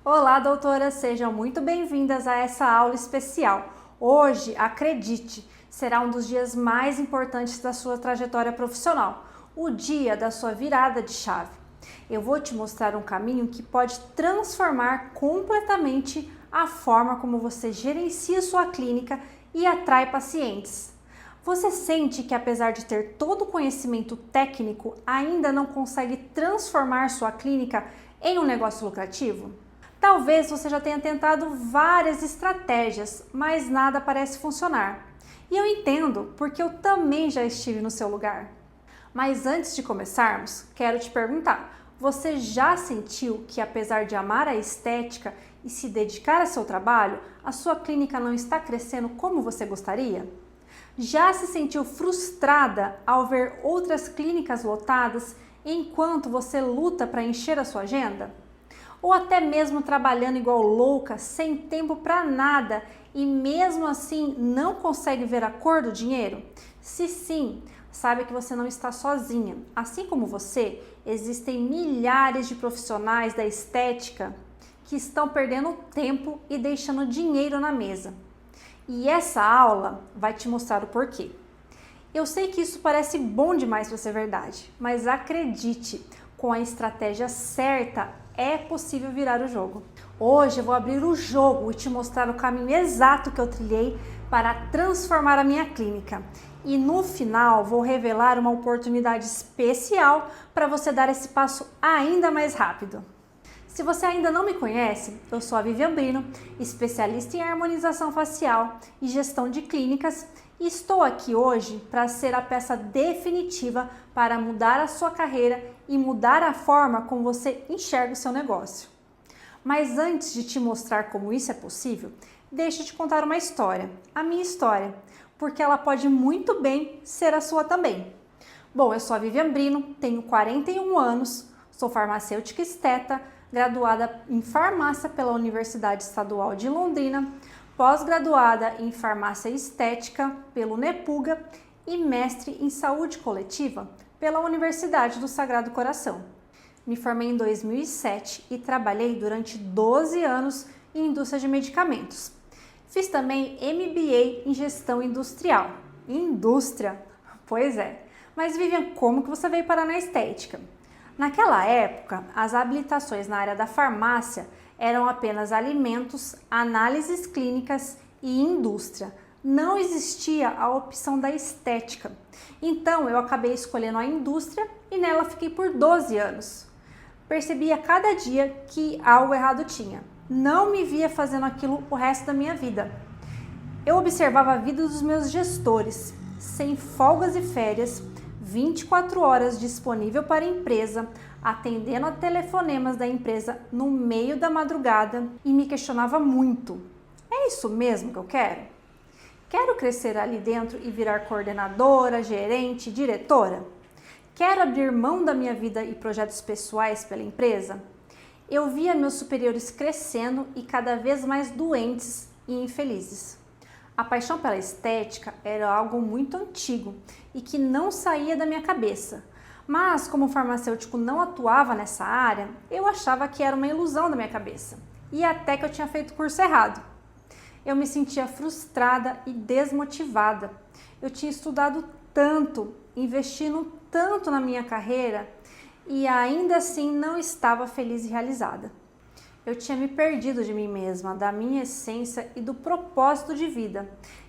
Olá, doutoras, sejam muito bem-vindas a essa aula especial. Hoje, acredite, será um dos dias mais importantes da sua trajetória profissional, o dia da sua virada de chave. Eu vou te mostrar um caminho que pode transformar completamente a forma como você gerencia sua clínica e atrai pacientes. Você sente que, apesar de ter todo o conhecimento técnico, ainda não consegue transformar sua clínica em um negócio lucrativo? Talvez você já tenha tentado várias estratégias, mas nada parece funcionar. E eu entendo, porque eu também já estive no seu lugar. Mas antes de começarmos, quero te perguntar: você já sentiu que, apesar de amar a estética e se dedicar a seu trabalho, a sua clínica não está crescendo como você gostaria? Já se sentiu frustrada ao ver outras clínicas lotadas enquanto você luta para encher a sua agenda? Ou até mesmo trabalhando igual louca, sem tempo para nada e mesmo assim não consegue ver a cor do dinheiro? Se sim, saiba que você não está sozinha. Assim como você, existem milhares de profissionais da estética que estão perdendo tempo e deixando dinheiro na mesa. E essa aula vai te mostrar o porquê. Eu sei que isso parece bom demais para ser verdade, mas acredite, com a estratégia certa é possível virar o jogo. Hoje eu vou abrir o jogo e te mostrar o caminho exato que eu trilhei para transformar a minha clínica. E no final vou revelar uma oportunidade especial para você dar esse passo ainda mais rápido. Se você ainda não me conhece, eu sou a Vivian Brino, especialista em harmonização facial e gestão de clínicas, e estou aqui hoje para ser a peça definitiva para mudar a sua carreira e mudar a forma como você enxerga o seu negócio. Mas antes de te mostrar como isso é possível, deixa eu te contar uma história, a minha história, porque ela pode muito bem ser a sua também. Bom, eu sou a Vivian Brino, tenho 41 anos, sou farmacêutica esteta, graduada em farmácia pela Universidade Estadual de Londrina, pós-graduada em farmácia estética pelo NEPUGA e mestre em saúde coletiva pela Universidade do Sagrado Coração. Me formei em 2007 e trabalhei durante 12 anos em indústria de medicamentos. Fiz também MBA em gestão industrial. Indústria? Pois é. Mas Vivian, como que você veio parar na estética? Naquela época, as habilitações na área da farmácia eram apenas alimentos, análises clínicas e indústria. Não existia a opção da estética. Então, eu acabei escolhendo a indústria e nela fiquei por 12 anos. Percebi a cada dia que algo errado tinha. Não me via fazendo aquilo o resto da minha vida. Eu observava a vida dos meus gestores, sem folgas e férias, 24 horas disponível para a empresa, atendendo a telefonemas da empresa no meio da madrugada e me questionava muito. É isso mesmo que eu quero? Quero crescer ali dentro e virar coordenadora, gerente, diretora? Quero abrir mão da minha vida e projetos pessoais pela empresa? Eu via meus superiores crescendo e cada vez mais doentes e infelizes. A paixão pela estética era algo muito antigo e que não saía da minha cabeça. Mas, como o farmacêutico não atuava nessa área, eu achava que era uma ilusão da minha cabeça. E até que eu tinha feito o curso errado. Eu me sentia frustrada e desmotivada. Eu tinha estudado tanto, investindo tanto na minha carreira e ainda assim não estava feliz e realizada. Eu tinha me perdido de mim mesma, da minha essência e do propósito de vida.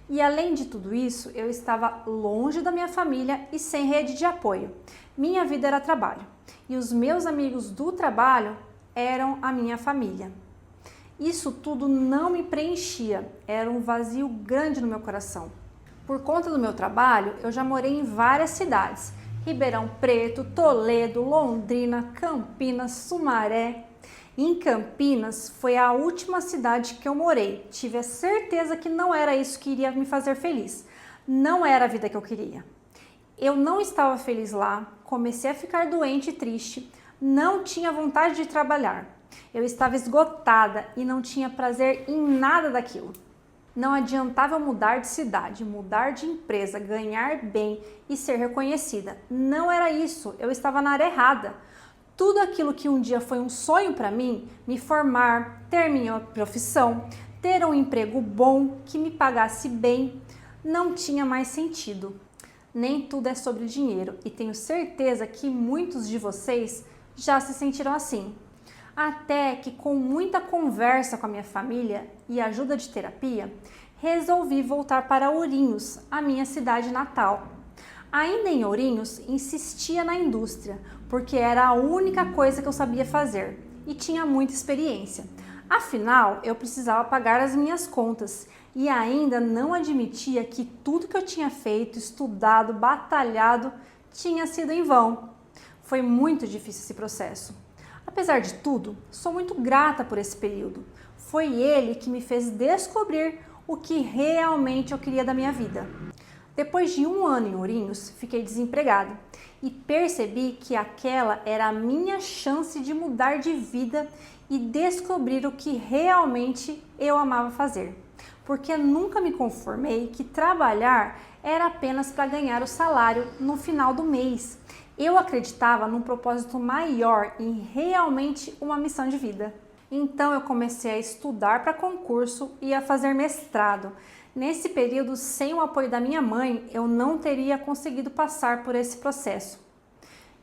E além de tudo isso, eu estava longe da minha família e sem rede de apoio. Minha vida era trabalho. E os meus amigos do trabalho eram a minha família. Isso tudo não me preenchia, era um vazio grande no meu coração. Por conta do meu trabalho, eu já morei em várias cidades. Ribeirão Preto, Toledo, Londrina, Campinas, Sumaré. Em Campinas foi a última cidade que eu morei. Tive a certeza que não era isso que iria me fazer feliz. Não era a vida que eu queria. Eu não estava feliz lá, comecei a ficar doente e triste, não tinha vontade de trabalhar. Eu estava esgotada e não tinha prazer em nada daquilo. Não adiantava mudar de cidade, mudar de empresa, ganhar bem e ser reconhecida. Não era isso, eu estava na área errada. Tudo aquilo que um dia foi um sonho para mim, me formar, ter minha profissão, ter um emprego bom, que me pagasse bem, não tinha mais sentido. Nem tudo é sobre dinheiro e tenho certeza que muitos de vocês já se sentiram assim. Até que, com muita conversa com a minha família e ajuda de terapia, resolvi voltar para Ourinhos, a minha cidade natal. Ainda em Ourinhos, insistia na indústria, porque era a única coisa que eu sabia fazer e tinha muita experiência. Afinal, eu precisava pagar as minhas contas e ainda não admitia que tudo que eu tinha feito, estudado, batalhado, tinha sido em vão. Foi muito difícil esse processo. Apesar de tudo, sou muito grata por esse período. Foi ele que me fez descobrir o que realmente eu queria da minha vida. Depois de 1 ano em Ourinhos, fiquei desempregada e percebi que aquela era a minha chance de mudar de vida e descobrir o que realmente eu amava fazer. Porque nunca me conformei que trabalhar era apenas para ganhar o salário no final do mês. Eu acreditava num propósito maior, em realmente uma missão de vida. Então eu comecei a estudar para concurso e a fazer mestrado. Nesse período, sem o apoio da minha mãe, eu não teria conseguido passar por esse processo.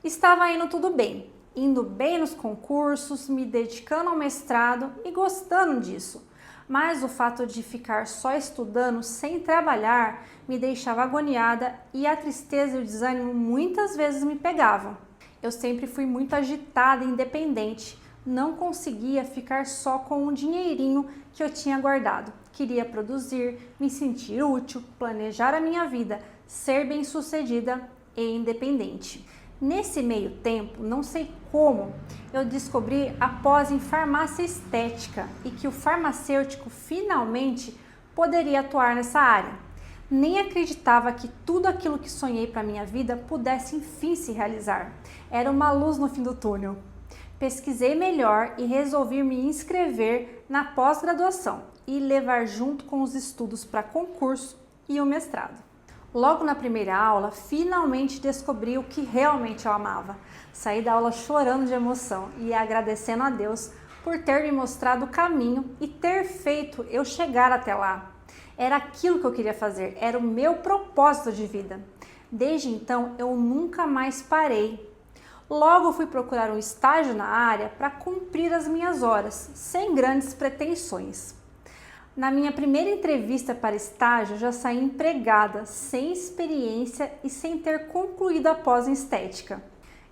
Estava indo tudo bem, indo bem nos concursos, me dedicando ao mestrado e gostando disso. Mas o fato de ficar só estudando sem trabalhar me deixava agoniada e a tristeza e o desânimo muitas vezes me pegavam. Eu sempre fui muito agitada e independente, não conseguia ficar só com um dinheirinho que eu tinha guardado. Queria produzir, me sentir útil, planejar a minha vida, ser bem-sucedida e independente. Nesse meio tempo, não sei como, eu descobri a pós em farmácia estética e que o farmacêutico finalmente poderia atuar nessa área. Nem acreditava que tudo aquilo que sonhei para minha vida pudesse enfim se realizar. Era uma luz no fim do túnel. Pesquisei melhor e resolvi me inscrever na pós-graduação e levar junto com os estudos para concurso e o mestrado. Logo na primeira aula, finalmente descobri o que realmente eu amava. Saí da aula chorando de emoção e agradecendo a Deus por ter me mostrado o caminho e ter feito eu chegar até lá. Era aquilo que eu queria fazer, era o meu propósito de vida. Desde então, eu nunca mais parei. Logo fui procurar um estágio na área para cumprir as minhas horas, sem grandes pretensões. Na minha primeira entrevista para estágio, já saí empregada, sem experiência e sem ter concluído a pós em estética.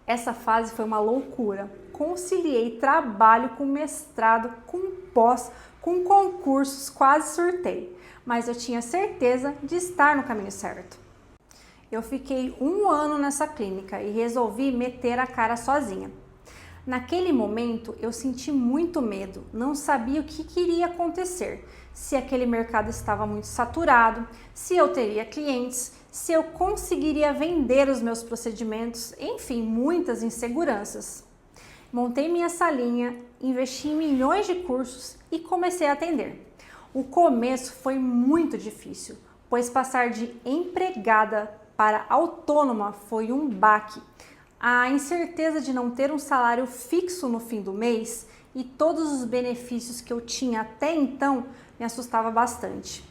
Essa fase foi uma loucura. Conciliei trabalho com mestrado, com pós, com concursos, quase surtei. Mas eu tinha certeza de estar no caminho certo. Eu fiquei 1 ano nessa clínica e resolvi meter a cara sozinha. Naquele momento eu senti muito medo, não sabia o que iria acontecer, se aquele mercado estava muito saturado, se eu teria clientes, se eu conseguiria vender os meus procedimentos, enfim, muitas inseguranças. Montei minha salinha, investi em milhões de cursos e comecei a atender. O começo foi muito difícil, pois passar de empregada para autônoma foi um baque. A incerteza de não ter um salário fixo no fim do mês e todos os benefícios que eu tinha até então me assustava bastante.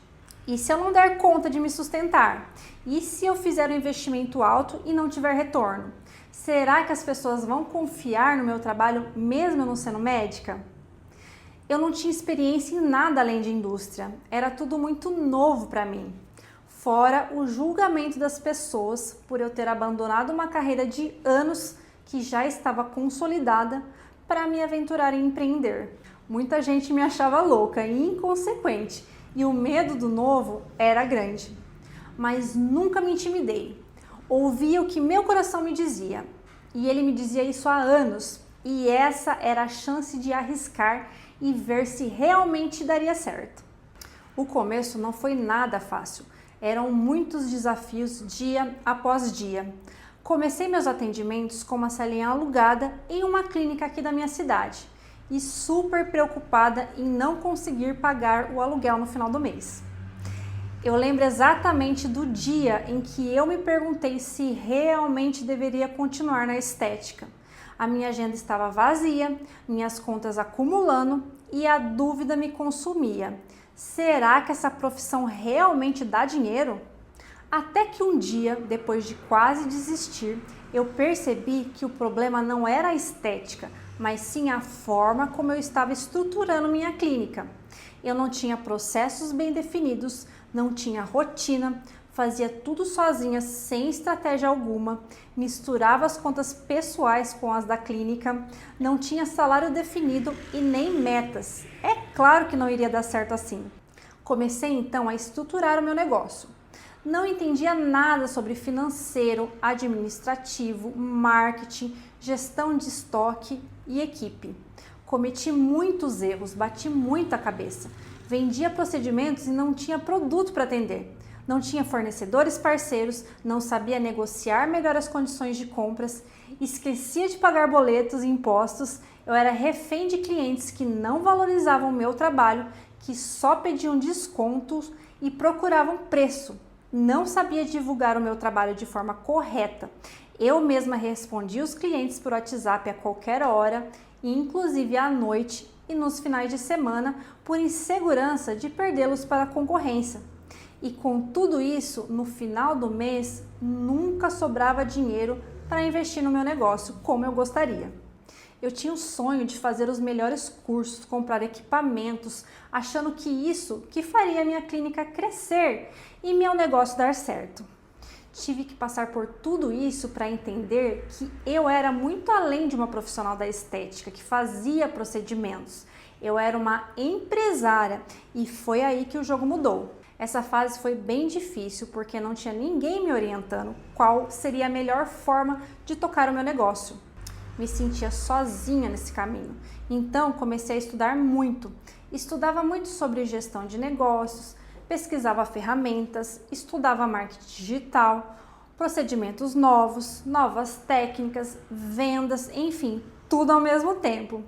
E se eu não der conta de me sustentar? E se eu fizer um investimento alto e não tiver retorno? Será que as pessoas vão confiar no meu trabalho mesmo eu não sendo médica? Eu não tinha experiência em nada além de indústria, era tudo muito novo para mim. Fora o julgamento das pessoas por eu ter abandonado uma carreira de anos que já estava consolidada para me aventurar em empreender. Muita gente me achava louca e inconsequente e o medo do novo era grande. Mas nunca me intimidei. Ouvia o que meu coração me dizia e ele me dizia isso há anos e essa era a chance de arriscar e ver se realmente daria certo. O começo não foi nada fácil. Eram muitos desafios dia após dia. Comecei meus atendimentos com uma salinha alugada em uma clínica aqui da minha cidade e super preocupada em não conseguir pagar o aluguel no final do mês. Eu lembro exatamente do dia em que eu me perguntei se realmente deveria continuar na estética. A minha agenda estava vazia, minhas contas acumulando e a dúvida me consumia. Será que essa profissão realmente dá dinheiro? Até que um dia, depois de quase desistir, eu percebi que o problema não era a estética, mas sim a forma como eu estava estruturando minha clínica. Eu não tinha processos bem definidos, não tinha rotina, fazia tudo sozinha, sem estratégia alguma, misturava as contas pessoais com as da clínica, não tinha salário definido e nem metas. É claro que não iria dar certo assim. Comecei então a estruturar o meu negócio. Não entendia nada sobre financeiro, administrativo, marketing, gestão de estoque e equipe. Cometi muitos erros, bati muita cabeça. Vendia procedimentos e não tinha produto para atender. Não tinha fornecedores parceiros, não sabia negociar melhor as condições de compras, esquecia de pagar boletos e impostos. Eu era refém de clientes que não valorizavam o meu trabalho, que só pediam descontos e procuravam preço. Não sabia divulgar o meu trabalho de forma correta. Eu mesma respondia os clientes por WhatsApp a qualquer hora, inclusive à noite e nos finais de semana, por insegurança de perdê-los para a concorrência. E com tudo isso, no final do mês, nunca sobrava dinheiro para investir no meu negócio como eu gostaria. Eu tinha o sonho de fazer os melhores cursos, comprar equipamentos, achando que isso que faria a minha clínica crescer e meu negócio dar certo. Tive que passar por tudo isso para entender que eu era muito além de uma profissional da estética que fazia procedimentos. Eu era uma empresária e foi aí que o jogo mudou. Essa fase foi bem difícil porque não tinha ninguém me orientando qual seria a melhor forma de tocar o meu negócio. Me sentia sozinha nesse caminho, então comecei a estudar muito. Estudava muito sobre gestão de negócios, pesquisava ferramentas, estudava marketing digital, procedimentos novos, novas técnicas, vendas, enfim, tudo ao mesmo tempo.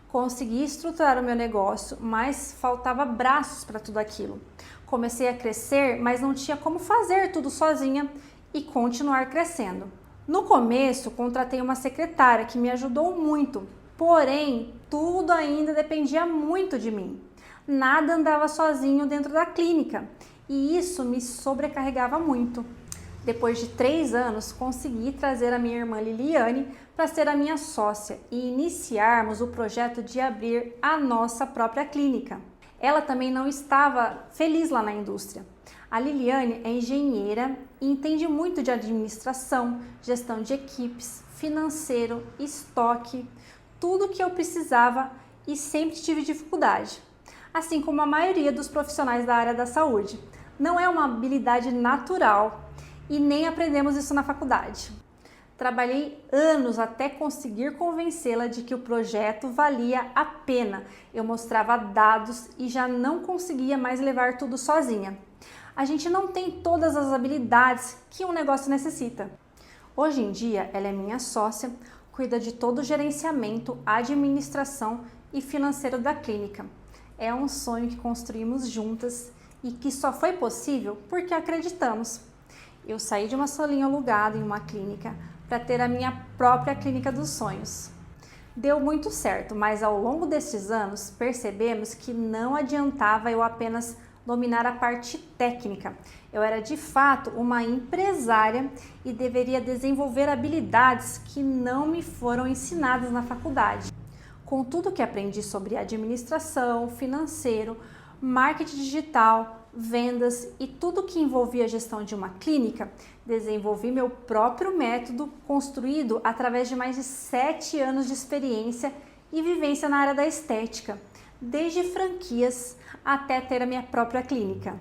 Consegui estruturar o meu negócio, mas faltava braços para tudo aquilo. Comecei a crescer, mas não tinha como fazer tudo sozinha e continuar crescendo. No começo, contratei uma secretária que me ajudou muito, porém, tudo ainda dependia muito de mim. Nada andava sozinho dentro da clínica e isso me sobrecarregava muito. Depois de 3 anos, consegui trazer a minha irmã Liliane para ser a minha sócia e iniciarmos o projeto de abrir a nossa própria clínica. Ela também não estava feliz lá na indústria. A Liliane é engenheira e entende muito de administração, gestão de equipes, financeiro, estoque, tudo que eu precisava e sempre tive dificuldade. Assim como a maioria dos profissionais da área da saúde. Não é uma habilidade natural e nem aprendemos isso na faculdade. Trabalhei anos até conseguir convencê-la de que o projeto valia a pena. Eu mostrava dados e já não conseguia mais levar tudo sozinha. A gente não tem todas as habilidades que um negócio necessita. Hoje em dia, ela é minha sócia, cuida de todo o gerenciamento, administração e financeiro da clínica. É um sonho que construímos juntas e que só foi possível porque acreditamos. Eu saí de uma salinha alugada em uma clínica para ter a minha própria clínica dos sonhos. Deu muito certo, mas ao longo desses anos percebemos que não adiantava eu apenas dominar a parte técnica. Eu era de fato uma empresária e deveria desenvolver habilidades que não me foram ensinadas na faculdade. Com tudo que aprendi sobre administração, financeiro, marketing digital, vendas e tudo que envolvia a gestão de uma clínica, desenvolvi meu próprio método construído através de mais de 7 anos de experiência e vivência na área da estética, desde franquias até ter a minha própria clínica.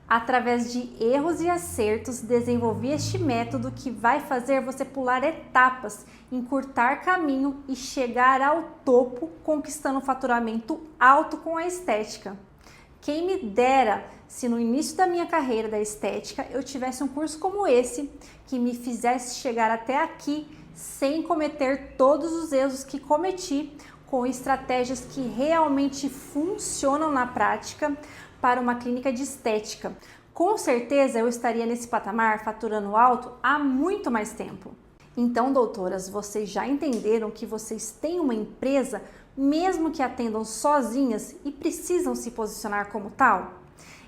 Através de erros e acertos, desenvolvi este método que vai fazer você pular etapas, encurtar caminho e chegar ao topo, conquistando um faturamento alto com a estética. Quem me dera se no início da minha carreira da estética eu tivesse um curso como esse, que me fizesse chegar até aqui sem cometer todos os erros que cometi, com estratégias que realmente funcionam na prática para uma clínica de estética. Com certeza eu estaria nesse patamar faturando alto há muito mais tempo. Então, doutoras, vocês já entenderam que vocês têm uma empresa, mesmo que atendam sozinhas e precisam se posicionar como tal?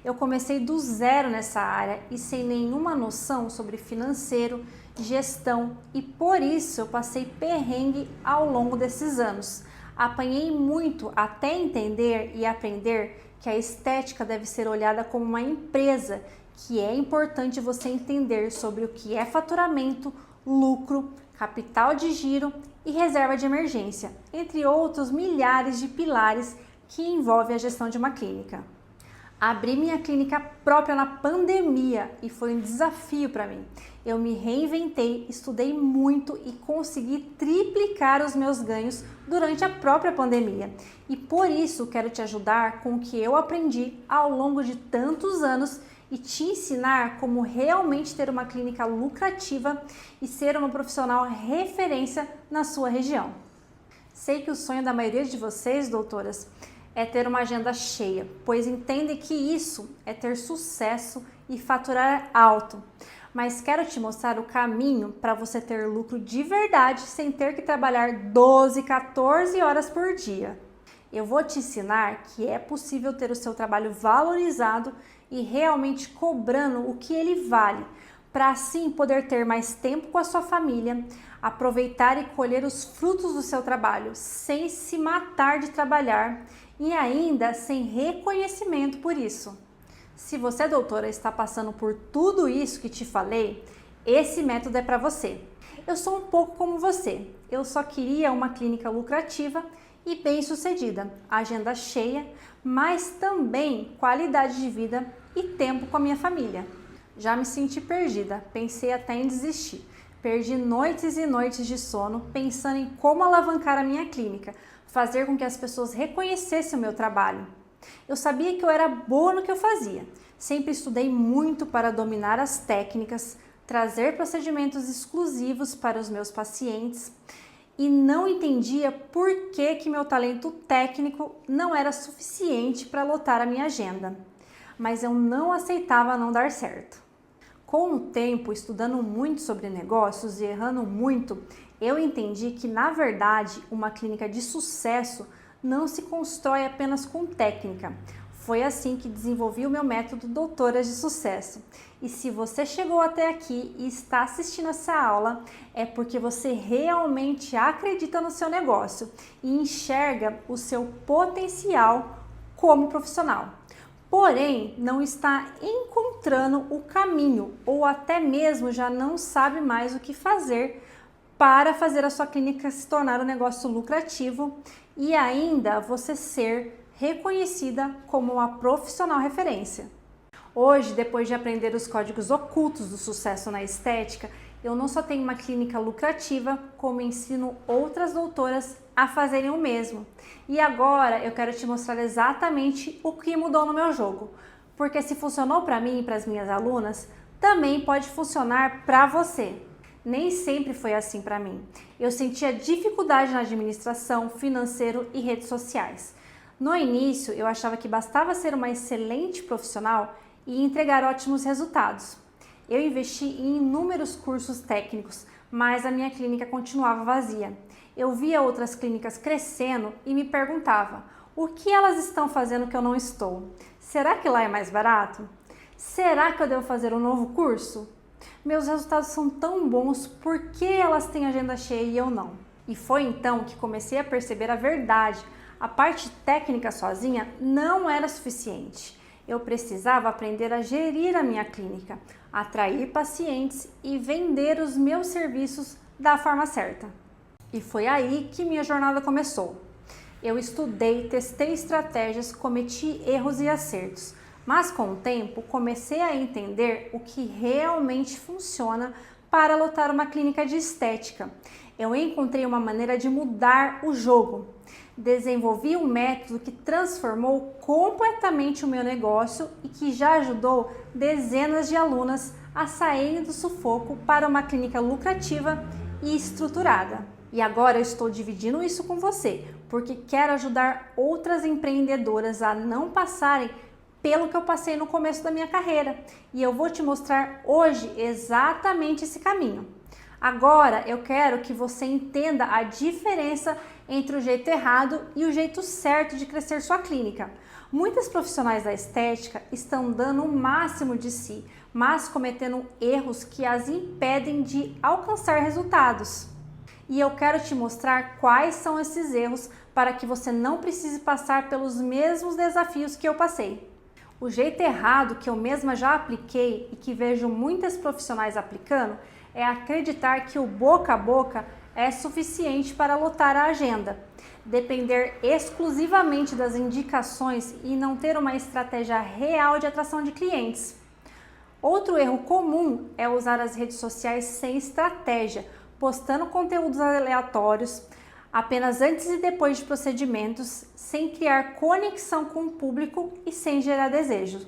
Eu comecei do zero nessa área e sem nenhuma noção sobre financeiro, gestão e por isso eu passei perrengue ao longo desses anos. Apanhei muito até entender e aprender que a estética deve ser olhada como uma empresa, que é importante você entender sobre o que é faturamento, lucro, capital de giro e reserva de emergência, entre outros milhares de pilares que envolvem a gestão de uma clínica. Abri minha clínica própria na pandemia e foi um desafio para mim. Eu me reinventei, estudei muito e consegui triplicar os meus ganhos durante a própria pandemia. E por isso quero te ajudar com o que eu aprendi ao longo de tantos anos e te ensinar como realmente ter uma clínica lucrativa e ser uma profissional referência na sua região. Sei que o sonho da maioria de vocês, doutoras, é ter uma agenda cheia, pois entendem que isso é ter sucesso e faturar alto. Mas quero te mostrar o caminho para você ter lucro de verdade sem ter que trabalhar 12, 14 horas por dia. Eu vou te ensinar que é possível ter o seu trabalho valorizado e realmente cobrando o que ele vale, para assim poder ter mais tempo com a sua família, aproveitar e colher os frutos do seu trabalho sem se matar de trabalhar e ainda sem reconhecimento por isso. Se você, doutora, está passando por tudo isso que te falei, esse método é para você. Eu sou um pouco como você, eu só queria uma clínica lucrativa e bem-sucedida, agenda cheia, mas também qualidade de vida e tempo com a minha família. Já me senti perdida, pensei até em desistir. Perdi noites e noites de sono pensando em como alavancar a minha clínica, fazer com que as pessoas reconhecessem o meu trabalho. Eu sabia que eu era boa no que eu fazia. Sempre estudei muito para dominar as técnicas, trazer procedimentos exclusivos para os meus pacientes e não entendia por que meu talento técnico não era suficiente para lotar a minha agenda. Mas eu não aceitava não dar certo. Com o tempo, estudando muito sobre negócios e errando muito, eu entendi que, na verdade, uma clínica de sucesso não se constrói apenas com técnica. Foi assim que desenvolvi o meu método Doutoras de Sucesso. E se você chegou até aqui e está assistindo essa aula, é porque você realmente acredita no seu negócio e enxerga o seu potencial como profissional. Porém, não está encontrando o caminho ou até mesmo já não sabe mais o que fazer para fazer a sua clínica se tornar um negócio lucrativo e ainda você ser reconhecida como uma profissional referência. Hoje, depois de aprender os códigos ocultos do sucesso na estética, eu não só tenho uma clínica lucrativa, como ensino outras doutoras a fazerem o mesmo. E agora eu quero te mostrar exatamente o que mudou no meu jogo, porque se funcionou para mim e para as minhas alunas, também pode funcionar para você. Nem sempre foi assim para mim. Eu sentia dificuldade na administração, financeiro e redes sociais. No início, eu achava que bastava ser uma excelente profissional e entregar ótimos resultados. Eu investi em inúmeros cursos técnicos, mas a minha clínica continuava vazia. Eu via outras clínicas crescendo e me perguntava: o que elas estão fazendo que eu não estou? Será que lá é mais barato? Será que eu devo fazer um novo curso? Meus resultados são tão bons, por que elas têm agenda cheia e eu não? E foi então que comecei a perceber a verdade. A parte técnica sozinha não era suficiente. Eu precisava aprender a gerir a minha clínica, atrair pacientes e vender os meus serviços da forma certa. E foi aí que minha jornada começou. Eu estudei, testei estratégias, cometi erros e acertos, mas com o tempo comecei a entender o que realmente funciona para lotar uma clínica de estética. Eu encontrei uma maneira de mudar o jogo. Desenvolvi um método que transformou completamente o meu negócio e que já ajudou dezenas de alunas a saírem do sufoco para uma clínica lucrativa e estruturada. E agora eu estou dividindo isso com você, porque quero ajudar outras empreendedoras a não passarem pelo que eu passei no começo da minha carreira. E eu vou te mostrar hoje exatamente esse caminho. Agora eu quero que você entenda a diferença entre o jeito errado e o jeito certo de crescer sua clínica. Muitos profissionais da estética estão dando o máximo de si, mas cometendo erros que as impedem de alcançar resultados. E eu quero te mostrar quais são esses erros para que você não precise passar pelos mesmos desafios que eu passei. O jeito errado que eu mesma já apliquei e que vejo muitas profissionais aplicando é acreditar que o boca a boca é suficiente para lotar a agenda, depender exclusivamente das indicações e não ter uma estratégia real de atração de clientes. Outro erro comum é usar as redes sociais sem estratégia, postando conteúdos aleatórios, apenas antes e depois de procedimentos, sem criar conexão com o público e sem gerar desejo.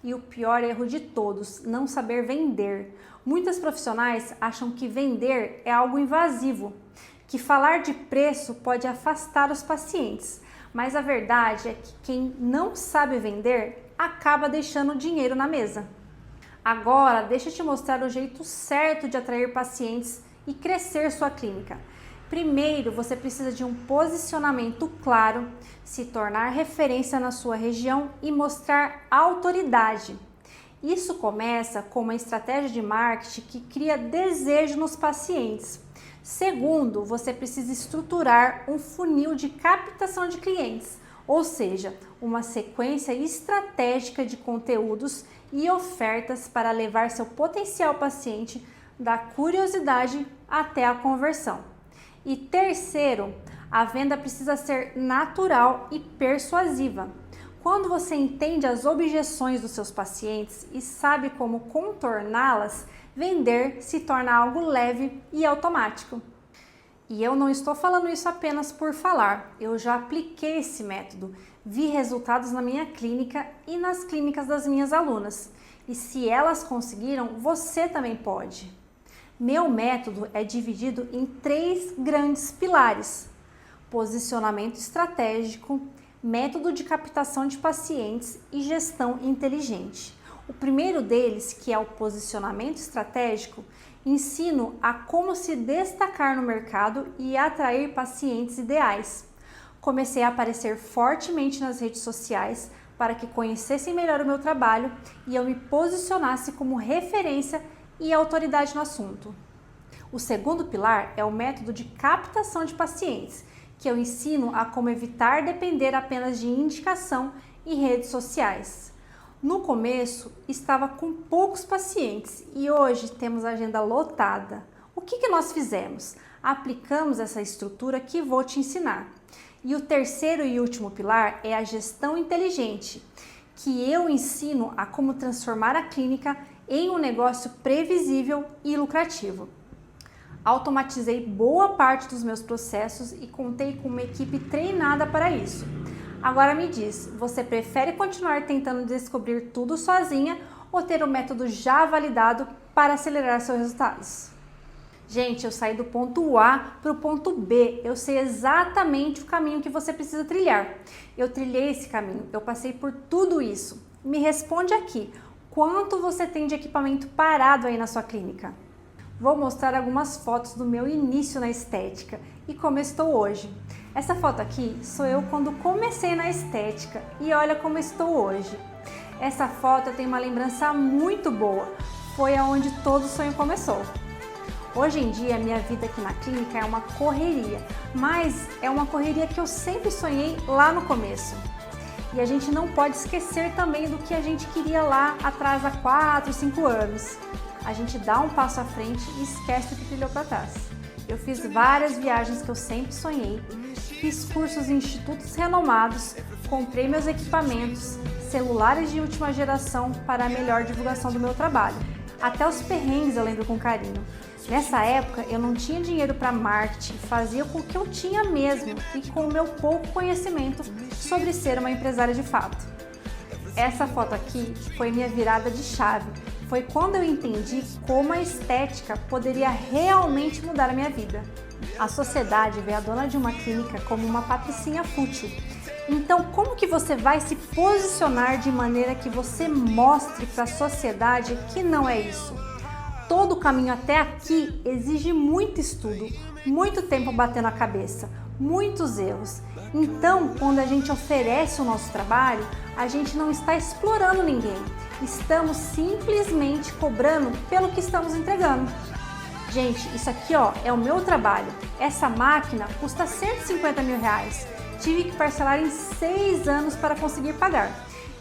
E o pior erro de todos, não saber vender. Muitos profissionais acham que vender é algo invasivo, que falar de preço pode afastar os pacientes, mas a verdade é que quem não sabe vender acaba deixando dinheiro na mesa. Agora, deixa eu te mostrar o jeito certo de atrair pacientes e crescer sua clínica. Primeiro, você precisa de um posicionamento claro, se tornar referência na sua região e mostrar autoridade. Isso começa com uma estratégia de marketing que cria desejo nos pacientes. Segundo, você precisa estruturar um funil de captação de clientes, ou seja, uma sequência estratégica de conteúdos e ofertas para levar seu potencial paciente da curiosidade até a conversão. E terceiro, a venda precisa ser natural e persuasiva. Quando você entende as objeções dos seus pacientes e sabe como contorná-las, vender se torna algo leve e automático. E eu não estou falando isso apenas por falar, eu já apliquei esse método, vi resultados na minha clínica e nas clínicas das minhas alunas. E se elas conseguiram, você também pode. Meu método é dividido em 3 grandes pilares: posicionamento estratégico, método de captação de pacientes e gestão inteligente. O primeiro deles, que é o posicionamento estratégico, ensino a como se destacar no mercado e atrair pacientes ideais. Comecei a aparecer fortemente nas redes sociais para que conhecessem melhor o meu trabalho e eu me posicionasse como referência e autoridade no assunto. O segundo pilar é o método de captação de pacientes, que eu ensino a como evitar depender apenas de indicação e redes sociais. No começo, estava com poucos pacientes e hoje temos a agenda lotada. O que nós fizemos? Aplicamos essa estrutura que vou te ensinar. E o terceiro e último pilar é a gestão inteligente, que eu ensino a como transformar a clínica em um negócio previsível e lucrativo. Automatizei boa parte dos meus processos e contei com uma equipe treinada para isso. Agora me diz, você prefere continuar tentando descobrir tudo sozinha ou ter um método já validado para acelerar seus resultados? Gente, eu saí do ponto A para o ponto B, eu sei exatamente o caminho que você precisa trilhar. Eu trilhei esse caminho, eu passei por tudo isso. Me responde aqui, quanto você tem de equipamento parado aí na sua clínica? Vou mostrar algumas fotos do meu início na estética e como eu estou hoje. Essa foto aqui sou eu quando comecei na estética e olha como eu estou hoje. Essa foto tem uma lembrança muito boa, foi aonde todo sonho começou. Hoje em dia, minha vida aqui na clínica é uma correria, mas é uma correria que eu sempre sonhei lá no começo. E a gente não pode esquecer também do que a gente queria lá atrás há 4, 5 anos. A gente dá um passo à frente e esquece o que trilhou para trás. Eu fiz várias viagens que eu sempre sonhei, fiz cursos em institutos renomados, comprei meus equipamentos, celulares de última geração para a melhor divulgação do meu trabalho. Até os perrengues eu lembro com carinho. Nessa época eu não tinha dinheiro para marketing, fazia com o que eu tinha mesmo e com o meu pouco conhecimento sobre ser uma empresária de fato. Essa foto aqui foi minha virada de chave. Foi quando eu entendi como a estética poderia realmente mudar a minha vida. A sociedade vê a dona de uma clínica como uma patricinha fútil. Então, como que você vai se posicionar de maneira que você mostre para a sociedade que não é isso? todo o caminho até aqui exige muito estudo, muito tempo batendo a cabeça, muitos erros. Então, quando a gente oferece o nosso trabalho, a gente não está explorando ninguém. Estamos simplesmente cobrando pelo que estamos entregando. Gente, isso aqui é o meu trabalho. Essa máquina custa R$150 mil. Tive que parcelar em 6 anos para conseguir pagar.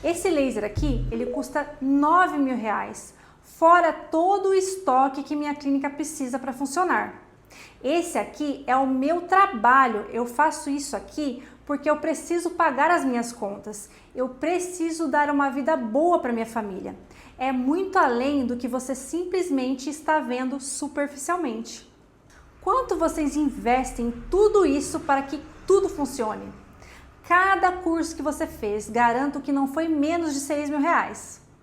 Esse laser aqui, ele custa R$9 mil, fora todo o estoque que minha clínica precisa para funcionar. Esse aqui é o meu trabalho, eu faço isso aqui porque eu preciso pagar as minhas contas, eu preciso dar uma vida boa para minha família. É muito além do que você simplesmente está vendo superficialmente. Quanto vocês investem em tudo isso para que tudo funcione? Cada curso que você fez, garanto que não foi menos de R$6 mil.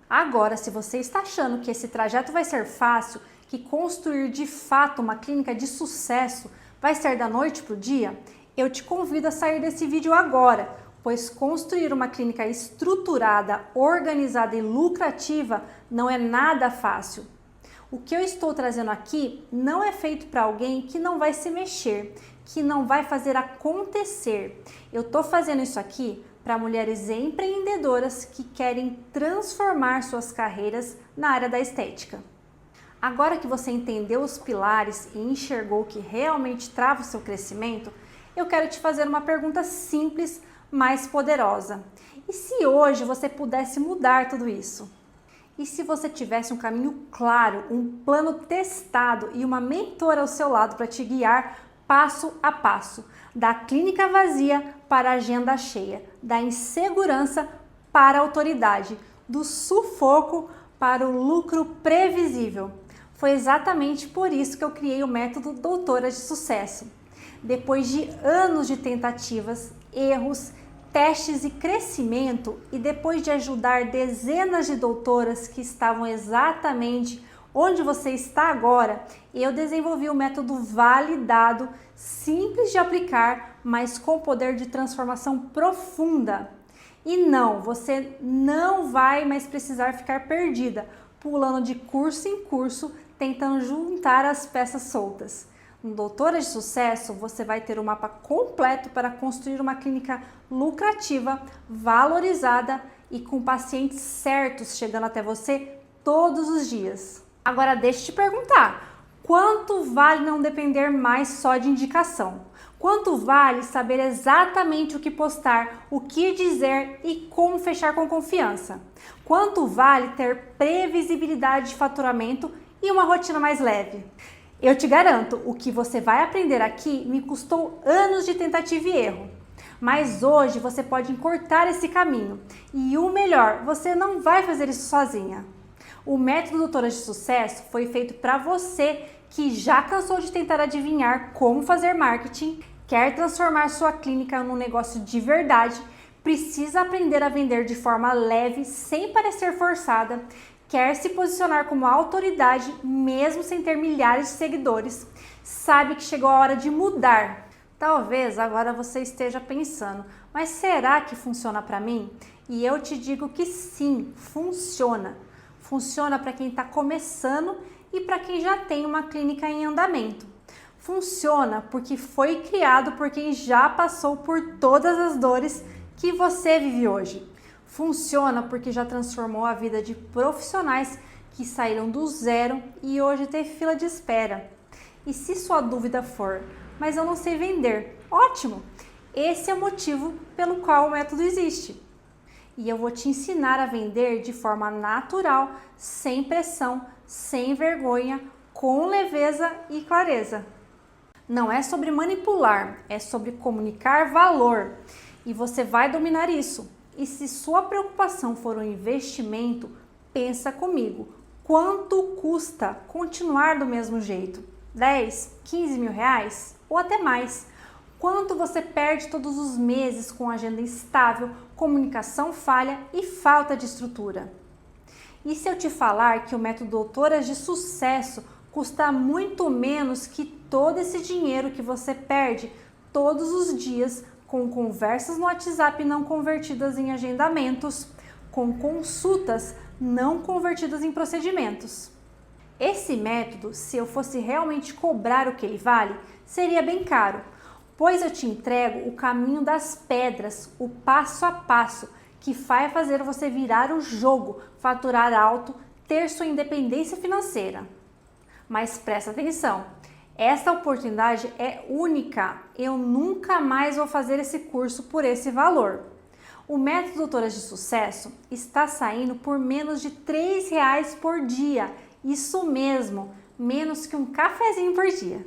Agora, se você está achando que esse trajeto vai ser fácil, que construir de fato uma clínica de sucesso vai ser da noite para o dia, eu te convido a sair desse vídeo agora, pois construir uma clínica estruturada, organizada e lucrativa não é nada fácil. O que eu estou trazendo aqui não é feito para alguém que não vai se mexer, que não vai fazer acontecer. Eu estou fazendo isso aqui para mulheres empreendedoras que querem transformar suas carreiras na área da estética. Agora que você entendeu os pilares e enxergou o que realmente trava o seu crescimento, eu quero te fazer uma pergunta simples, mas poderosa. E se hoje você pudesse mudar tudo isso? E se você tivesse um caminho claro, um plano testado e uma mentora ao seu lado para te guiar passo a passo, da clínica vazia para a agenda cheia, da insegurança para a autoridade, do sufoco para o lucro previsível? Foi exatamente por isso que eu criei o método Doutora de Sucesso. Depois de anos de tentativas, erros, testes e crescimento, e depois de ajudar dezenas de doutoras que estavam exatamente onde você está agora, eu desenvolvi um método validado, simples de aplicar, mas com poder de transformação profunda. E não, você não vai mais precisar ficar perdida, pulando de curso em curso, tentando juntar as peças soltas. No Doutora de Sucesso, você vai ter um mapa completo para construir uma clínica lucrativa, valorizada e com pacientes certos chegando até você todos os dias. Agora deixa eu te perguntar, quanto vale não depender mais só de indicação? Quanto vale saber exatamente o que postar, o que dizer e como fechar com confiança? Quanto vale ter previsibilidade de faturamento e uma rotina mais leve? Eu te garanto, o que você vai aprender aqui me custou anos de tentativa e erro. Mas hoje você pode encurtar esse caminho. E o melhor, você não vai fazer isso sozinha. O método Doutora de Sucesso foi feito para você que já cansou de tentar adivinhar como fazer marketing, quer transformar sua clínica num negócio de verdade, precisa aprender a vender de forma leve, sem parecer forçada, quer se posicionar como autoridade mesmo sem ter milhares de seguidores, sabe que chegou a hora de mudar. Talvez agora você esteja pensando, mas será que funciona para mim? E eu te digo que sim, funciona. Funciona para quem está começando e para quem já tem uma clínica em andamento. Funciona porque foi criado por quem já passou por todas as dores que você vive hoje. Funciona porque já transformou a vida de profissionais que saíram do zero e hoje tem fila de espera. E se sua dúvida for, mas eu não sei vender, ótimo! Esse é o motivo pelo qual o método existe. E eu vou te ensinar a vender de forma natural, sem pressão, sem vergonha, com leveza e clareza. Não é sobre manipular, é sobre comunicar valor. E você vai dominar isso. E se sua preocupação for um investimento, pensa comigo. Quanto custa continuar do mesmo jeito? 10, 15 mil reais? Ou até mais? Quanto você perde todos os meses com agenda instável, comunicação falha e falta de estrutura? E se eu te falar que o método Doutoras de Sucesso custa muito menos que todo esse dinheiro que você perde todos os dias com conversas no WhatsApp não convertidas em agendamentos, com consultas não convertidas em procedimentos? Esse método, se eu fosse realmente cobrar o que ele vale, seria bem caro, pois eu te entrego o caminho das pedras, o passo a passo, que vai fazer você virar o jogo, faturar alto, ter sua independência financeira. Mas presta atenção, essa oportunidade é única, eu nunca mais vou fazer esse curso por esse valor. O método Doutoras de Sucesso está saindo por menos de R$ 3 por dia, isso mesmo, menos que um cafezinho por dia.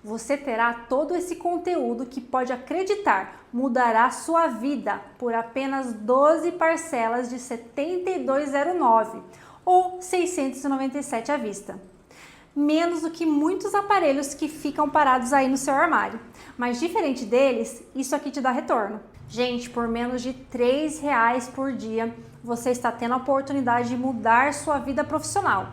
Você terá todo esse conteúdo que pode acreditar mudará sua vida por apenas 12 parcelas de R$ 72,09 ou R$ 697 à vista. Menos do que muitos aparelhos que ficam parados aí no seu armário. Mas diferente deles, isso aqui te dá retorno. Gente, por menos de R$ 3 por dia, você está tendo a oportunidade de mudar sua vida profissional.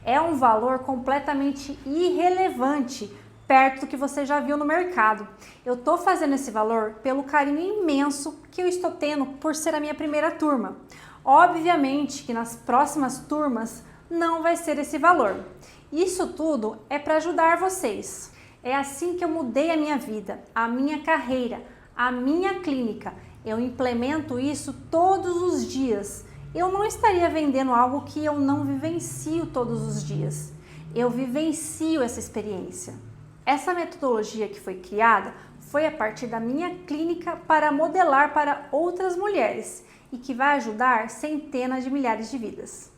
É um valor completamente irrelevante perto do que você já viu no mercado. Eu estou fazendo esse valor pelo carinho imenso que eu estou tendo por ser a minha primeira turma. Obviamente que nas próximas turmas não vai ser esse valor. Isso tudo é para ajudar vocês. É assim que eu mudei a minha vida, a minha carreira, a minha clínica. Eu implemento isso todos os dias. Eu não estaria vendendo algo que eu não vivencio todos os dias. Eu vivencio essa experiência. Essa metodologia que foi criada foi a partir da minha clínica para modelar para outras mulheres e que vai ajudar centenas de milhares de vidas.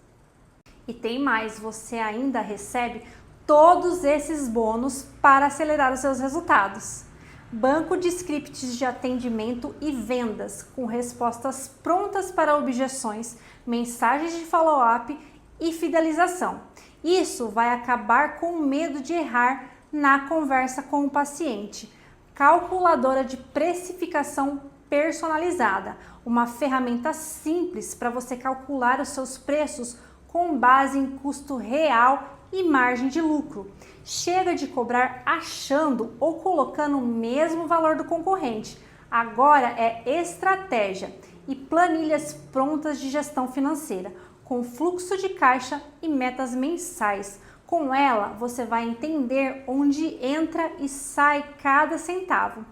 E tem mais, você ainda recebe todos esses bônus para acelerar os seus resultados. Banco de scripts de atendimento e vendas, com respostas prontas para objeções, mensagens de follow-up e fidelização. Isso vai acabar com o medo de errar na conversa com o paciente. Calculadora de precificação personalizada, uma ferramenta simples para você calcular os seus preços com base em custo real e margem de lucro. Chega de cobrar achando ou colocando o mesmo valor do concorrente. Agora é estratégia e planilhas prontas de gestão financeira, com fluxo de caixa e metas mensais. Com ela, você vai entender onde entra e sai cada centavo.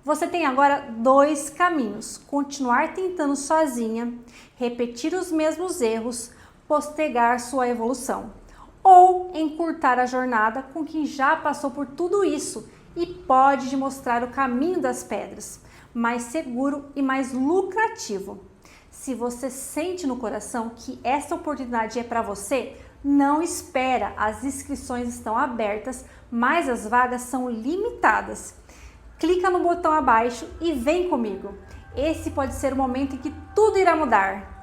Você tem agora dois caminhos: continuar tentando sozinha, repetir os mesmos erros, postergar sua evolução, ou encurtar a jornada com quem já passou por tudo isso e pode te mostrar o caminho das pedras, mais seguro e mais lucrativo. Se você sente no coração que essa oportunidade é para você, não espera, as inscrições estão abertas, mas as vagas são limitadas. Clica no botão abaixo e vem comigo. Esse pode ser o momento em que tudo irá mudar.